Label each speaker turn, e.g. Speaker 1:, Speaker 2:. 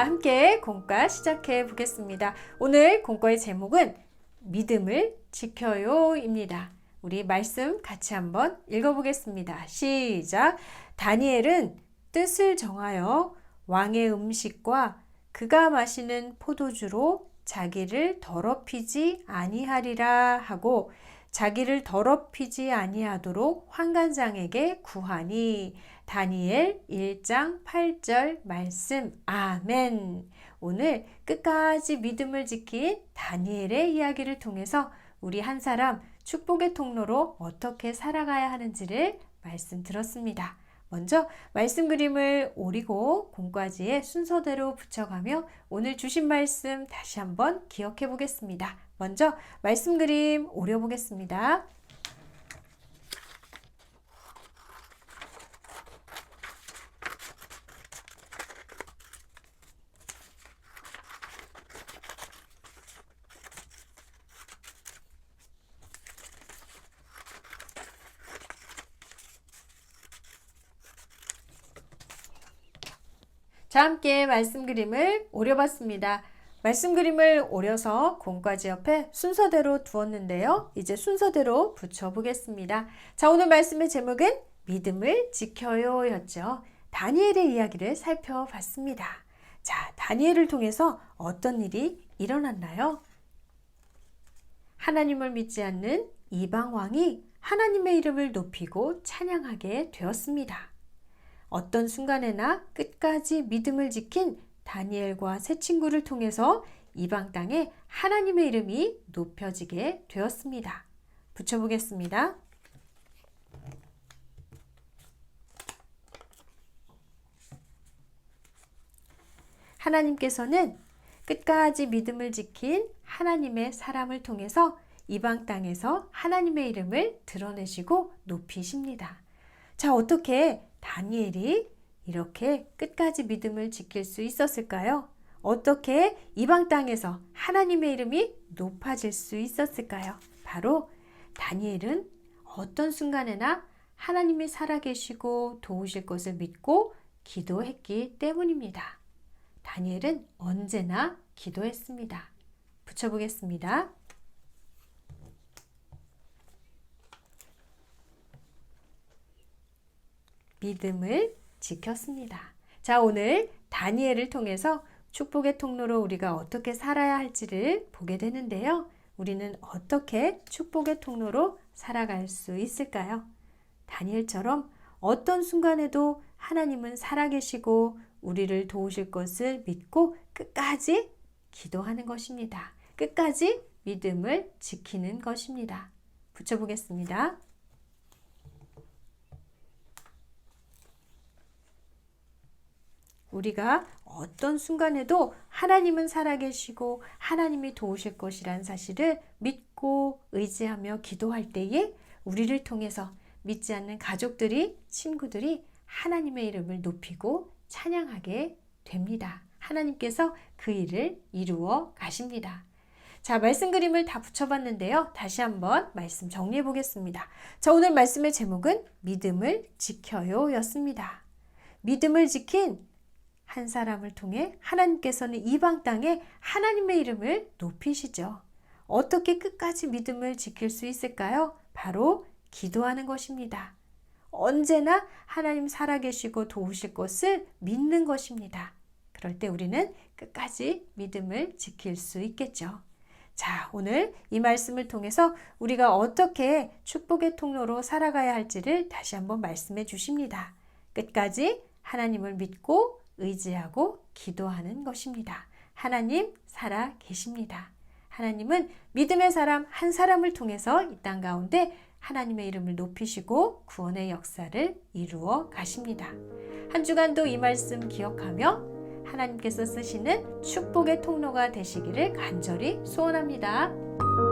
Speaker 1: 함께 공과 시작해 보겠습니다. 오늘 공과의 제목은 믿음을 지켜요입니다. 우리 말씀 같이 한번 읽어보겠습니다. 시작! 다니엘은 뜻을 정하여 왕의 음식과 그가 마시는 포도주로 자기를 더럽히지 아니하리라 하고 자기를 더럽히지 아니하도록 환관장에게 구하니. 다니엘 1장 8절 말씀. 아멘. 오늘 끝까지 믿음을 지킨 다니엘의 이야기를 통해서 우리 한 사람 축복의 통로로 어떻게 살아가야 하는지를 말씀 들었습니다. 먼저 말씀 그림을 오리고 공과지에 순서대로 붙여가며 오늘 주신 말씀 다시 한번 기억해 보겠습니다. 먼저 말씀 그림 오려 보겠습니다. 자, 함께 말씀 그림을 오려봤습니다. 말씀 그림을 오려서 공과지 옆에 순서대로 두었는데요. 이제 순서대로 붙여보겠습니다. 자, 오늘 말씀의 제목은 믿음을 지켜요 였죠. 다니엘의 이야기를 살펴봤습니다. 자, 다니엘을 통해서 어떤 일이 일어났나요? 하나님을 믿지 않는 이방 왕이 하나님의 이름을 높이고 찬양하게 되었습니다. 어떤 순간에나 끝까지 믿음을 지킨 다니엘과 세 친구를 통해서 이방 땅에 하나님의 이름이 높여지게 되었습니다. 붙여보겠습니다. 하나님께서는 끝까지 믿음을 지킨 하나님의 사람을 통해서 이방 땅에서 하나님의 이름을 드러내시고 높이십니다. 자, 어떻게 다니엘이 이렇게 끝까지 믿음을 지킬 수 있었을까요? 어떻게 이방 땅에서 하나님의 이름이 높아질 수 있었을까요? 바로 다니엘은 어떤 순간에나 하나님이 살아계시고 도우실 것을 믿고 기도했기 때문입니다. 다니엘은 언제나 기도했습니다. 붙여보겠습니다. 믿음을 지켰습니다. 자, 오늘 다니엘을 통해서 축복의 통로로 우리가 어떻게 살아야 할지를 보게 되는데요. 우리는 어떻게 축복의 통로로 살아갈 수 있을까요? 다니엘처럼 어떤 순간에도 하나님은 살아계시고 우리를 도우실 것을 믿고 끝까지 기도하는 것입니다. 끝까지 믿음을 지키는 것입니다. 붙여보겠습니다. 우리가 어떤 순간에도 하나님은 살아계시고 하나님이 도우실 것이란 사실을 믿고 의지하며 기도할 때에 우리를 통해서 믿지 않는 가족들이, 친구들이 하나님의 이름을 높이고 찬양하게 됩니다. 하나님께서 그 일을 이루어 가십니다. 자, 말씀 그림을 다 붙여봤는데요. 다시 한번 말씀 정리해 보겠습니다. 자, 오늘 말씀의 제목은 믿음을 지켜요 였습니다. 믿음을 지킨 한 사람을 통해 하나님께서는 이방 땅에 하나님의 이름을 높이시죠. 어떻게 끝까지 믿음을 지킬 수 있을까요? 바로 기도하는 것입니다. 언제나 하나님 살아계시고 도우실 것을 믿는 것입니다. 그럴 때 우리는 끝까지 믿음을 지킬 수 있겠죠. 자, 오늘 이 말씀을 통해서 우리가 어떻게 축복의 통로로 살아가야 할지를 다시 한번 말씀해 주십니다. 끝까지 하나님을 믿고 의지하고 기도하는 것입니다. 하나님 살아 계십니다. 하나님은 믿음의 사람 한 사람을 통해서 이 땅 가운데 하나님의 이름을 높이시고 구원의 역사를 이루어 가십니다. 한 주간도 이 말씀 기억하며 하나님께서 쓰시는 축복의 통로가 되시기를 간절히 소원합니다.